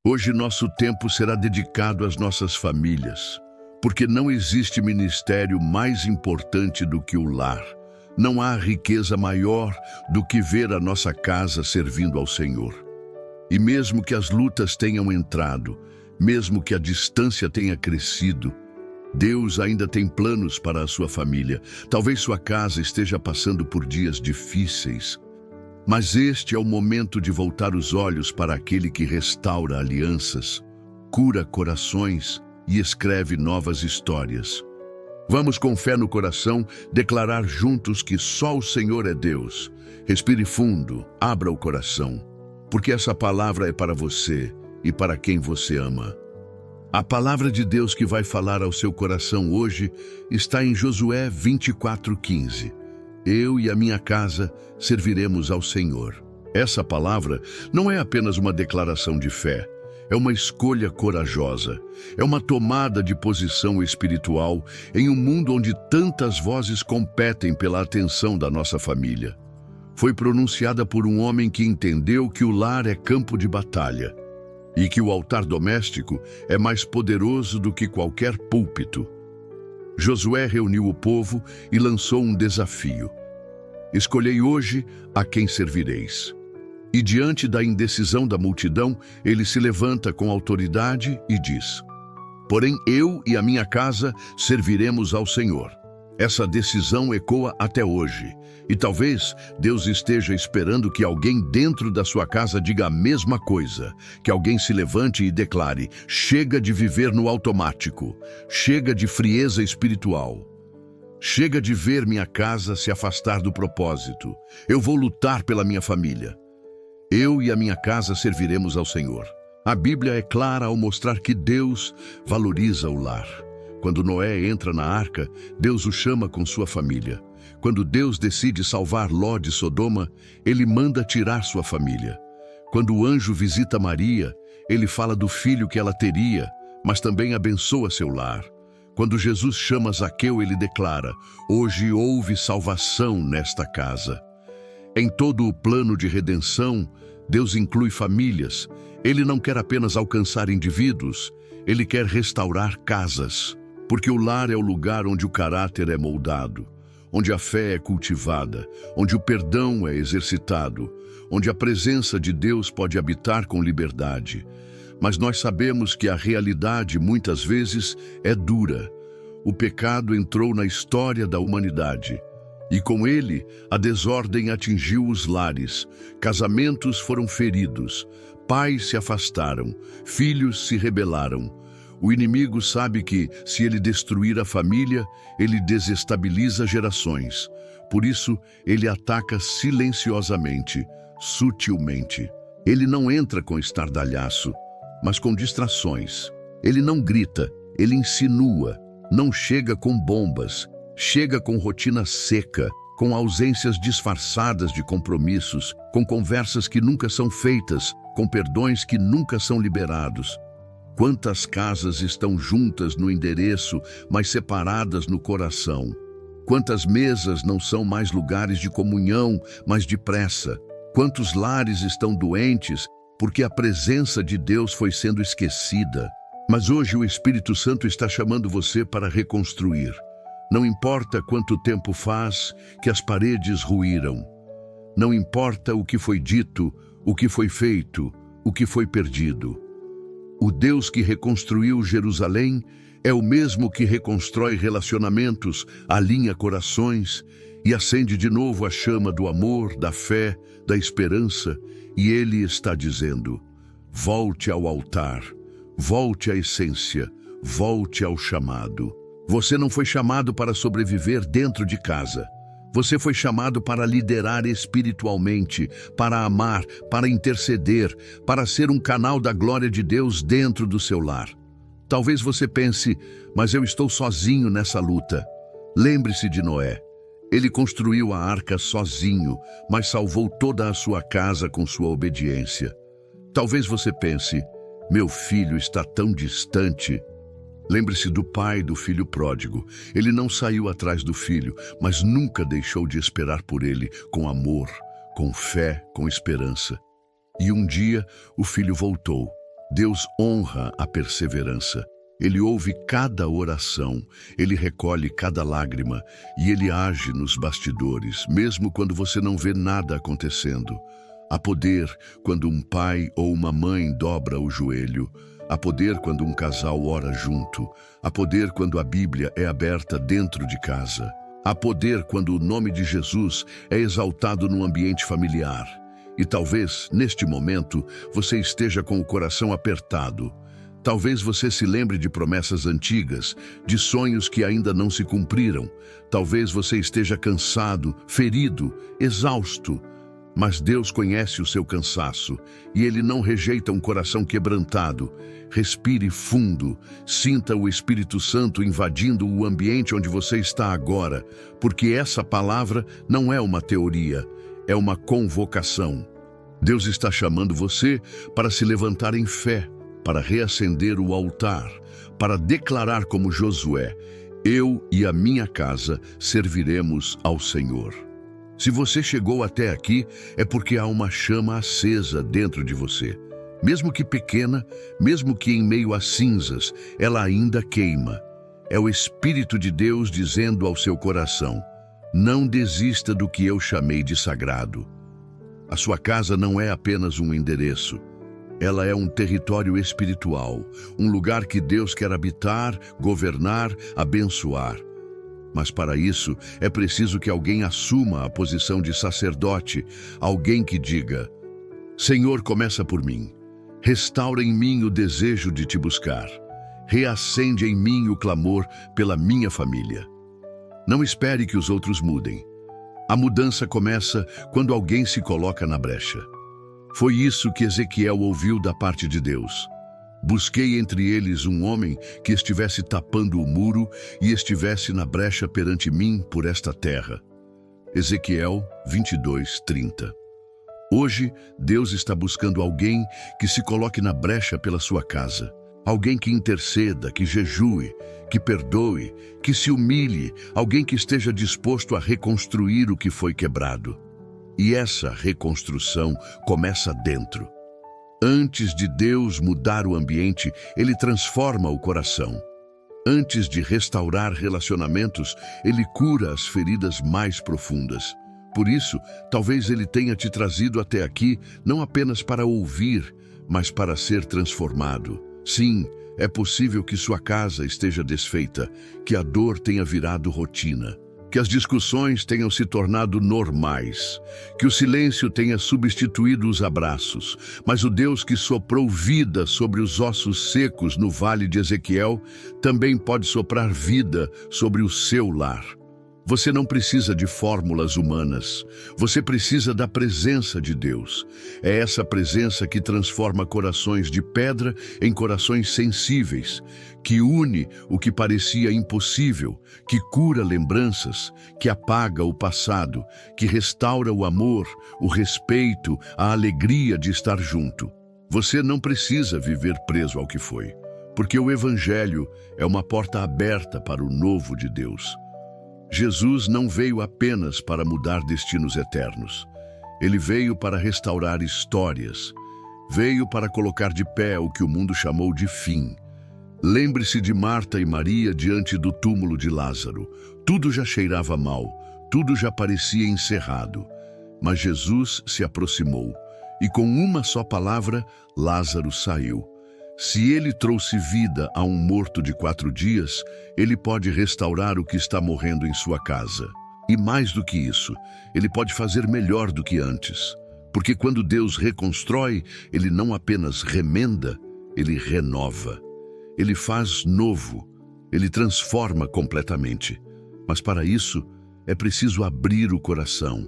Hoje nosso tempo será dedicado às nossas famílias, porque não existe ministério mais importante do que o lar. Não há riqueza maior do que ver a nossa casa servindo ao Senhor. E mesmo que as lutas tenham entrado, mesmo que a distância tenha crescido, Deus ainda tem planos para a sua família. Talvez sua casa esteja passando por dias difíceis, mas este é o momento de voltar os olhos para aquele que restaura alianças, cura corações e escreve novas histórias. Vamos, com fé no coração, declarar juntos que só o Senhor é Deus. Respire fundo, abra o coração, porque essa palavra é para você e para quem você ama. A palavra de Deus que vai falar ao seu coração hoje está em Josué 24:15. Eu e a minha casa serviremos ao Senhor. Essa palavra não é apenas uma declaração de fé, é uma escolha corajosa, é uma tomada de posição espiritual em um mundo onde tantas vozes competem pela atenção da nossa família. Foi pronunciada por um homem que entendeu que o lar é campo de batalha e que o altar doméstico é mais poderoso do que qualquer púlpito. Josué reuniu o povo e lançou um desafio: escolhei hoje a quem servireis. E diante da indecisão da multidão, ele se levanta com autoridade e diz: porém eu e a minha casa serviremos ao Senhor. Essa decisão ecoa até hoje, e talvez Deus esteja esperando que alguém dentro da sua casa diga a mesma coisa, que alguém se levante e declare: chega de viver no automático, chega de frieza espiritual, chega de ver minha casa se afastar do propósito, eu vou lutar pela minha família. Eu e a minha casa serviremos ao Senhor. A Bíblia é clara ao mostrar que Deus valoriza o lar. Quando Noé entra na arca, Deus o chama com sua família. Quando Deus decide salvar Ló de Sodoma, ele manda tirar sua família. Quando o anjo visita Maria, ele fala do filho que ela teria, mas também abençoa seu lar. Quando Jesus chama Zaqueu, ele declara: hoje houve salvação nesta casa. Em todo o plano de redenção, Deus inclui famílias. Ele não quer apenas alcançar indivíduos, ele quer restaurar casas. Porque o lar é o lugar onde o caráter é moldado, onde a fé é cultivada, onde o perdão é exercitado, onde a presença de Deus pode habitar com liberdade. Mas nós sabemos que a realidade muitas vezes é dura. O pecado entrou na história da humanidade. E com ele, a desordem atingiu os lares, casamentos foram feridos, pais se afastaram, filhos se rebelaram. O inimigo sabe que, se ele destruir a família, ele desestabiliza gerações. Por isso, ele ataca silenciosamente, sutilmente. Ele não entra com estardalhaço, mas com distrações. Ele não grita, ele insinua, não chega com bombas, chega com rotina seca, com ausências disfarçadas de compromissos, com conversas que nunca são feitas, com perdões que nunca são liberados. Quantas casas estão juntas no endereço, mas separadas no coração? Quantas mesas não são mais lugares de comunhão, mas de pressa? Quantos lares estão doentes porque a presença de Deus foi sendo esquecida? Mas hoje o Espírito Santo está chamando você para reconstruir. Não importa quanto tempo faz que as paredes ruíram. Não importa o que foi dito, o que foi feito, o que foi perdido. O Deus que reconstruiu Jerusalém é o mesmo que reconstrói relacionamentos, alinha corações e acende de novo a chama do amor, da fé, da esperança. E Ele está dizendo: volte ao altar, volte à essência, volte ao chamado. Você não foi chamado para sobreviver dentro de casa. Você foi chamado para liderar espiritualmente, para amar, para interceder, para ser um canal da glória de Deus dentro do seu lar. Talvez você pense: mas eu estou sozinho nessa luta. Lembre-se de Noé. Ele construiu a arca sozinho, mas salvou toda a sua casa com sua obediência. Talvez você pense: meu filho está tão distante. Lembre-se do pai do filho pródigo. Ele não saiu atrás do filho, mas nunca deixou de esperar por ele, com amor, com fé, com esperança. E um dia o filho voltou. Deus honra a perseverança. Ele ouve cada oração, Ele recolhe cada lágrima e Ele age nos bastidores, mesmo quando você não vê nada acontecendo. Há poder quando um pai ou uma mãe dobra o joelho. Há poder quando um casal ora junto. Há poder quando a Bíblia é aberta dentro de casa. Há poder quando o nome de Jesus é exaltado no ambiente familiar. E talvez, neste momento, você esteja com o coração apertado. Talvez você se lembre de promessas antigas, de sonhos que ainda não se cumpriram. Talvez você esteja cansado, ferido, exausto. Mas Deus conhece o seu cansaço e Ele não rejeita um coração quebrantado. Respire fundo, sinta o Espírito Santo invadindo o ambiente onde você está agora, porque essa palavra não é uma teoria, é uma convocação. Deus está chamando você para se levantar em fé, para reacender o altar, para declarar como Josué: eu e a minha casa serviremos ao Senhor. Se você chegou até aqui, é porque há uma chama acesa dentro de você. Mesmo que pequena, mesmo que em meio a cinzas, ela ainda queima. É o Espírito de Deus dizendo ao seu coração: não desista do que eu chamei de sagrado. A sua casa não é apenas um endereço. Ela é um território espiritual, um lugar que Deus quer habitar, governar, abençoar. Mas para isso, é preciso que alguém assuma a posição de sacerdote, alguém que diga: Senhor, começa por mim. Restaura em mim o desejo de te buscar. Reacende em mim o clamor pela minha família. Não espere que os outros mudem. A mudança começa quando alguém se coloca na brecha. Foi isso que Ezequiel ouviu da parte de Deus. Busquei entre eles um homem que estivesse tapando o muro e estivesse na brecha perante mim por esta terra. Ezequiel 22:30. Hoje, Deus está buscando alguém que se coloque na brecha pela sua casa. Alguém que interceda, que jejue, que perdoe, que se humilhe, alguém que esteja disposto a reconstruir o que foi quebrado. E essa reconstrução começa dentro. Antes de Deus mudar o ambiente, Ele transforma o coração. Antes de restaurar relacionamentos, Ele cura as feridas mais profundas. Por isso, talvez Ele tenha te trazido até aqui, não apenas para ouvir, mas para ser transformado. Sim, é possível que sua casa esteja desfeita, que a dor tenha virado rotina, que as discussões tenham se tornado normais, que o silêncio tenha substituído os abraços. Mas o Deus que soprou vida sobre os ossos secos no vale de Ezequiel também pode soprar vida sobre o seu lar. Você não precisa de fórmulas humanas, você precisa da presença de Deus. É essa presença que transforma corações de pedra em corações sensíveis, que une o que parecia impossível, que cura lembranças, que apaga o passado, que restaura o amor, o respeito, a alegria de estar junto. Você não precisa viver preso ao que foi, porque o Evangelho é uma porta aberta para o novo de Deus. Jesus não veio apenas para mudar destinos eternos. Ele veio para restaurar histórias. Veio para colocar de pé o que o mundo chamou de fim. Lembre-se de Marta e Maria diante do túmulo de Lázaro. Tudo já cheirava mal, tudo já parecia encerrado. Mas Jesus se aproximou e com uma só palavra, Lázaro saiu. Se ele trouxe vida a um morto de 4 dias, ele pode restaurar o que está morrendo em sua casa. E mais do que isso, ele pode fazer melhor do que antes. Porque quando Deus reconstrói, ele não apenas remenda, ele renova. Ele faz novo, ele transforma completamente. Mas para isso, é preciso abrir o coração,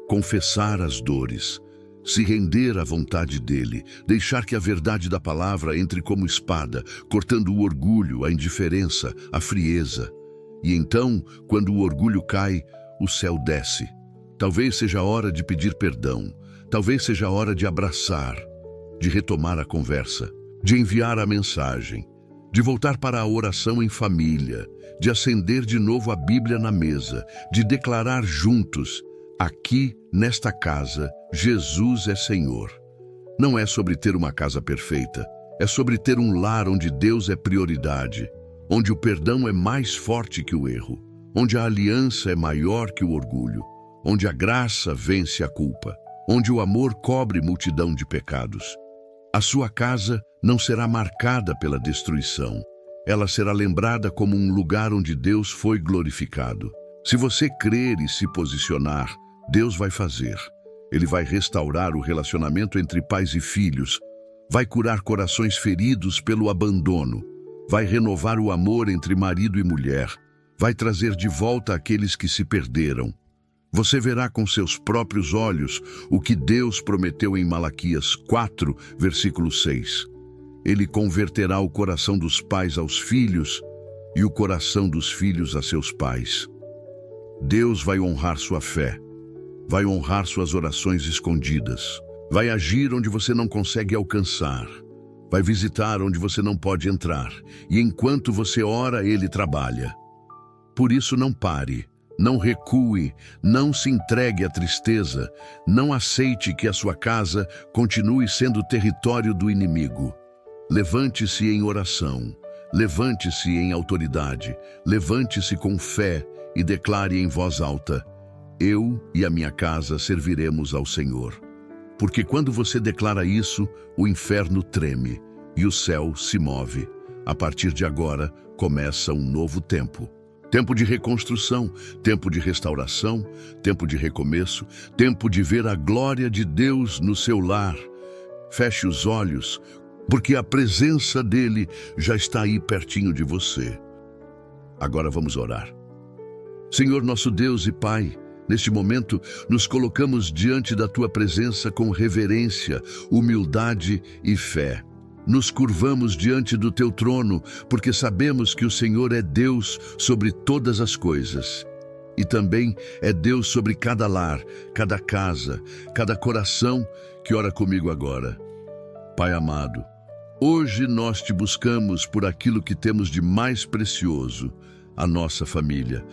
confessar as dores, se render à vontade dele, deixar que a verdade da palavra entre como espada, cortando o orgulho, a indiferença, a frieza. E então, quando o orgulho cai, o céu desce. Talvez seja a hora de pedir perdão, talvez seja a hora de abraçar, de retomar a conversa, de enviar a mensagem, de voltar para a oração em família, de acender de novo a Bíblia na mesa, de declarar juntos: aqui, nesta casa, Jesus é Senhor. Não é sobre ter uma casa perfeita, É sobre ter um lar onde Deus é prioridade, onde o perdão é mais forte que o erro, onde a aliança é maior que o orgulho, onde a graça vence a culpa, onde o amor cobre multidão de pecados. A sua casa não será marcada pela destruição. Ela será lembrada como um lugar onde Deus foi glorificado. Se você crer e se posicionar, Deus vai fazer. Ele vai restaurar o relacionamento entre pais e filhos, vai curar corações feridos pelo abandono, vai renovar o amor entre marido e mulher, vai trazer de volta aqueles que se perderam. Você verá com seus próprios olhos o que Deus prometeu em Malaquias 4, versículo 6. Ele converterá o coração dos pais aos filhos e o coração dos filhos a seus pais. Deus vai honrar sua fé, vai honrar suas orações escondidas, vai agir onde você não consegue alcançar, vai visitar onde você não pode entrar, e enquanto você ora, Ele trabalha. Por isso não pare. Não recue, não se entregue à tristeza, não aceite que a sua casa continue sendo território do inimigo. Levante-se em oração, levante-se em autoridade, levante-se com fé e declare em voz alta: eu e a minha casa serviremos ao Senhor. Porque quando você declara isso, o inferno treme e o céu se move. A partir de agora, começa um novo tempo. Tempo de reconstrução, tempo de restauração, tempo de recomeço, tempo de ver a glória de Deus no seu lar. Feche os olhos, porque a presença dele já está aí pertinho de você. Agora vamos orar. Senhor nosso Deus e Pai, neste momento nos colocamos diante da tua presença com reverência, humildade e fé. Nos curvamos diante do teu trono, porque sabemos que o Senhor é Deus sobre todas as coisas. E também é Deus sobre cada lar, cada casa, cada coração que ora comigo agora. Pai amado, hoje nós te buscamos por aquilo que temos de mais precioso, a nossa família.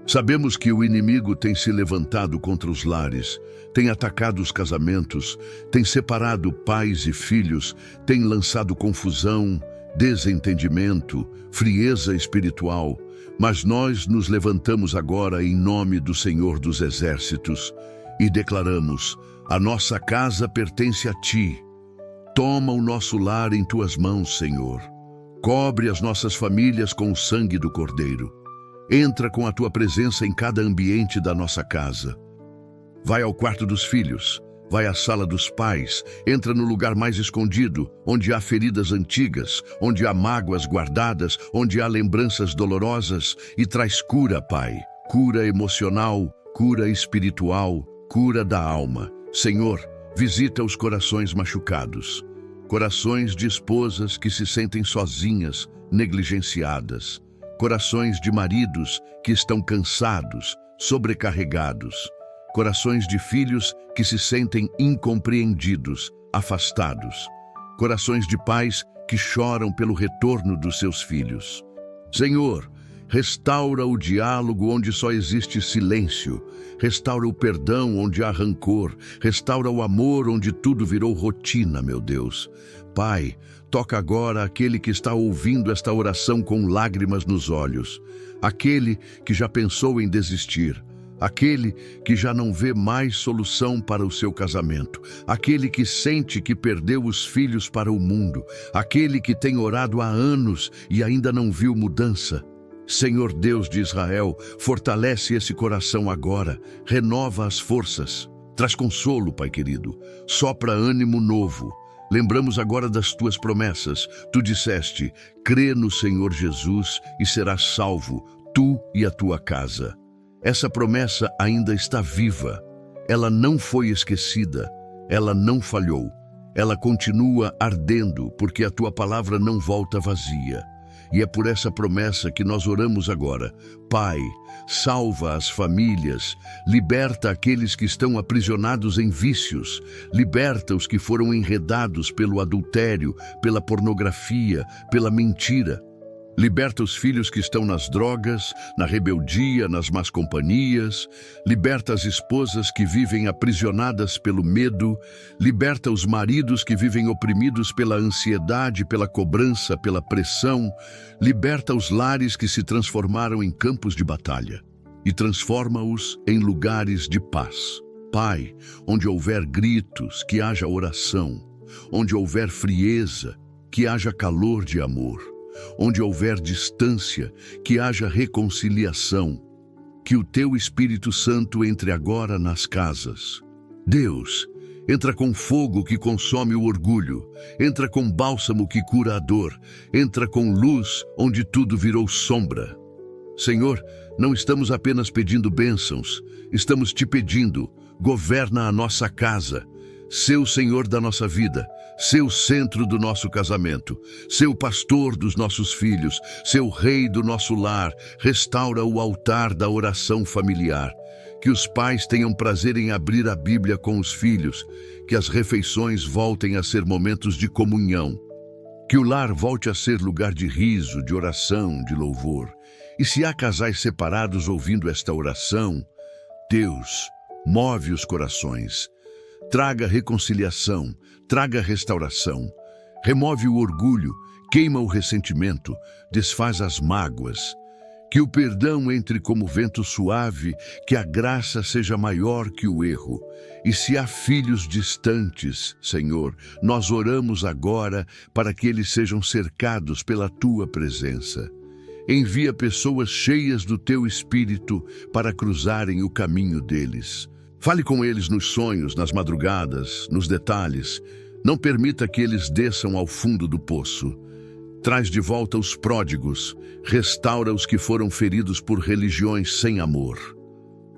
Sabemos que o inimigo tem se levantado contra os lares, tem atacado os casamentos, tem separado pais e filhos, tem lançado confusão, desentendimento, frieza espiritual. Mas nós nos levantamos agora em nome do Senhor dos Exércitos e declaramos: a nossa casa pertence a ti. Toma o nosso lar em tuas mãos, Senhor. Cobre as nossas famílias com o sangue do Cordeiro. Entra com a tua presença em cada ambiente da nossa casa. Vai ao quarto dos filhos, vai à sala dos pais, entra no lugar mais escondido, onde há feridas antigas, onde há mágoas guardadas, onde há lembranças dolorosas, e traz cura, Pai. Cura emocional, cura espiritual, cura da alma. Senhor, visita os corações machucados, corações de esposas que se sentem sozinhas, negligenciadas, corações de maridos que estão cansados, sobrecarregados, corações de filhos que se sentem incompreendidos, afastados, corações de pais que choram pelo retorno dos seus filhos. Senhor, restaura o diálogo onde só existe silêncio, restaura o perdão onde há rancor, restaura o amor onde tudo virou rotina, meu Deus. Pai, toca agora aquele que está ouvindo esta oração com lágrimas nos olhos, aquele que já pensou em desistir, aquele que já não vê mais solução para o seu casamento, aquele que sente que perdeu os filhos para o mundo, aquele que tem orado há anos e ainda não viu mudança. Senhor Deus de Israel, fortalece esse coração agora, renova as forças, traz consolo, Pai querido, sopra ânimo novo. Lembramos agora das tuas promessas. Tu disseste: crê no Senhor Jesus e serás salvo, tu e a tua casa. Essa promessa ainda está viva. Ela não foi esquecida. Ela não falhou. Ela continua ardendo, porque a tua palavra não volta vazia. E é por essa promessa que nós oramos agora. Pai, salva as famílias, liberta aqueles que estão aprisionados em vícios, liberta os que foram enredados pelo adultério, pela pornografia, pela mentira. Liberta os filhos que estão nas drogas, na rebeldia, nas más companhias. Liberta as esposas que vivem aprisionadas pelo medo. Liberta os maridos que vivem oprimidos pela ansiedade, pela cobrança, pela pressão. Liberta os lares que se transformaram em campos de batalha e transforma-os em lugares de paz. Pai, onde houver gritos, que haja oração. Onde houver frieza, que haja calor de amor. Onde houver distância, que haja reconciliação. Que o teu Espírito Santo entre agora nas casas. Deus, entra com fogo que consome o orgulho. Entra com bálsamo que cura a dor. Entra com luz onde tudo virou sombra. Senhor, não estamos apenas pedindo bênçãos. Estamos te pedindo, governa a nossa casa. Sê o Senhor da nossa vida, sê o centro do nosso casamento, sê o pastor dos nossos filhos, sê o rei do nosso lar, restaura o altar da oração familiar. Que os pais tenham prazer em abrir a Bíblia com os filhos, que as refeições voltem a ser momentos de comunhão, que o lar volte a ser lugar de riso, de oração, de louvor. E se há casais separados ouvindo esta oração, Deus, move os corações. Traga reconciliação, traga restauração, remove o orgulho, queima o ressentimento, desfaz as mágoas. Que o perdão entre como vento suave, que a graça seja maior que o erro. E se há filhos distantes, Senhor, nós oramos agora para que eles sejam cercados pela Tua presença. Envia pessoas cheias do Teu Espírito para cruzarem o caminho deles. Fale com eles nos sonhos, nas madrugadas, nos detalhes. Não permita que eles desçam ao fundo do poço. Traz de volta os pródigos, restaura os que foram feridos por religiões sem amor.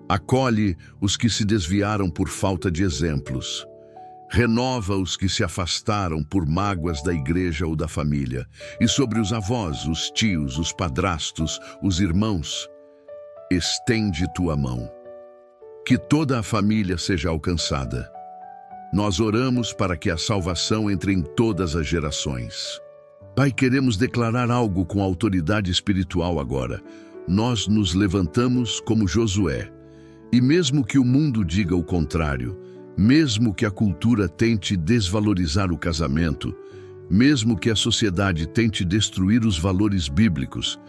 Acolhe os que se desviaram por falta de exemplos. Renova os que se afastaram por mágoas da igreja ou da família. E sobre os avós, os tios, os padrastos, os irmãos, estende tua mão. Que toda a família seja alcançada. Nós oramos para que a salvação entre em todas as gerações. Pai, queremos declarar algo com autoridade espiritual agora. Nós nos levantamos como Josué. E mesmo que o mundo diga o contrário, mesmo que a cultura tente desvalorizar o casamento, mesmo que a sociedade tente destruir os valores bíblicos,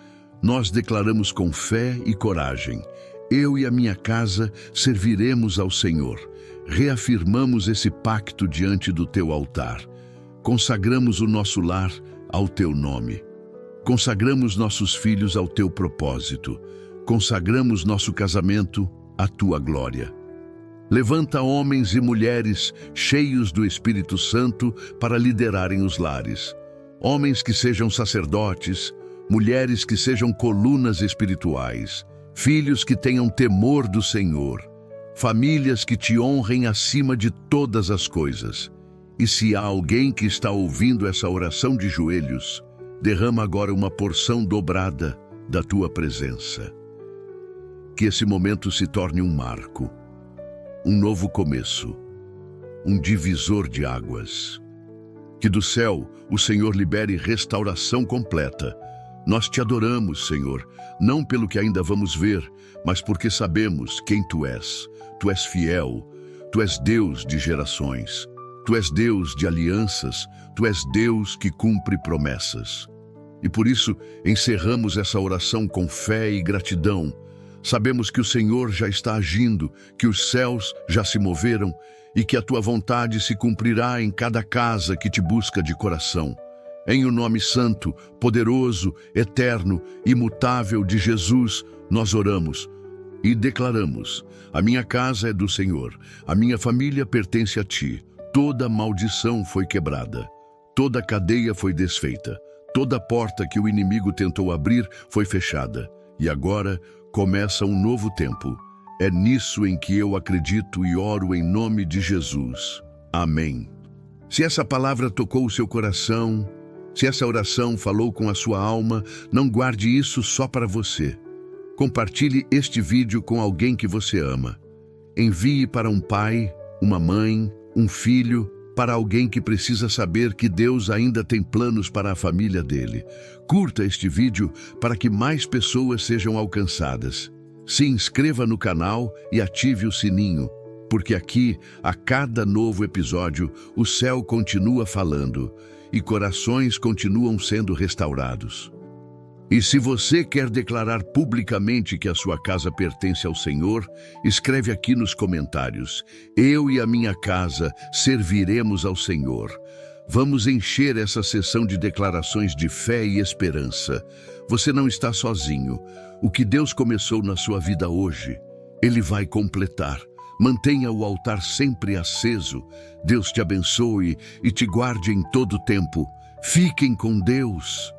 nós declaramos com fé e coragem: eu e a minha casa serviremos ao Senhor. Reafirmamos esse pacto diante do teu altar. Consagramos o nosso lar ao teu nome. Consagramos nossos filhos ao teu propósito. Consagramos nosso casamento à tua glória. Levanta homens e mulheres cheios do Espírito Santo para liderarem os lares. Homens que sejam sacerdotes, mulheres que sejam colunas espirituais. Filhos que tenham temor do Senhor, famílias que te honrem acima de todas as coisas. E se há alguém que está ouvindo essa oração de joelhos, derrama agora uma porção dobrada da tua presença. Que esse momento se torne um marco, um novo começo, um divisor de águas. Que do céu o Senhor libere restauração completa. Nós te adoramos, Senhor, não pelo que ainda vamos ver, mas porque sabemos quem Tu és. Tu és fiel, Tu és Deus de gerações, Tu és Deus de alianças, Tu és Deus que cumpre promessas. E por isso encerramos essa oração com fé e gratidão. Sabemos que o Senhor já está agindo, que os céus já se moveram e que a Tua vontade se cumprirá em cada casa que Te busca de coração. Em o nome santo, poderoso, eterno, imutável de Jesus, nós oramos e declaramos: a minha casa é do Senhor, a minha família pertence a Ti. Toda maldição foi quebrada, toda cadeia foi desfeita, toda porta que o inimigo tentou abrir foi fechada. E agora começa um novo tempo. É nisso em que eu acredito e oro em nome de Jesus. Amém. Se essa palavra tocou o seu coração, se essa oração falou com a sua alma, não guarde isso só para você. Compartilhe este vídeo com alguém que você ama. Envie para um pai, uma mãe, um filho, para alguém que precisa saber que Deus ainda tem planos para a família dele. Curta este vídeo para que mais pessoas sejam alcançadas. Se inscreva no canal e ative o sininho, porque aqui, a cada novo episódio, o céu continua falando e corações continuam sendo restaurados. E se você quer declarar publicamente que a sua casa pertence ao Senhor, escreve aqui nos comentários: eu e a minha casa serviremos ao Senhor. Vamos encher essa sessão de declarações de fé e esperança. Você não está sozinho. O que Deus começou na sua vida hoje, Ele vai completar. Mantenha o altar sempre aceso. Deus te abençoe e te guarde em todo tempo. Fiquem com Deus.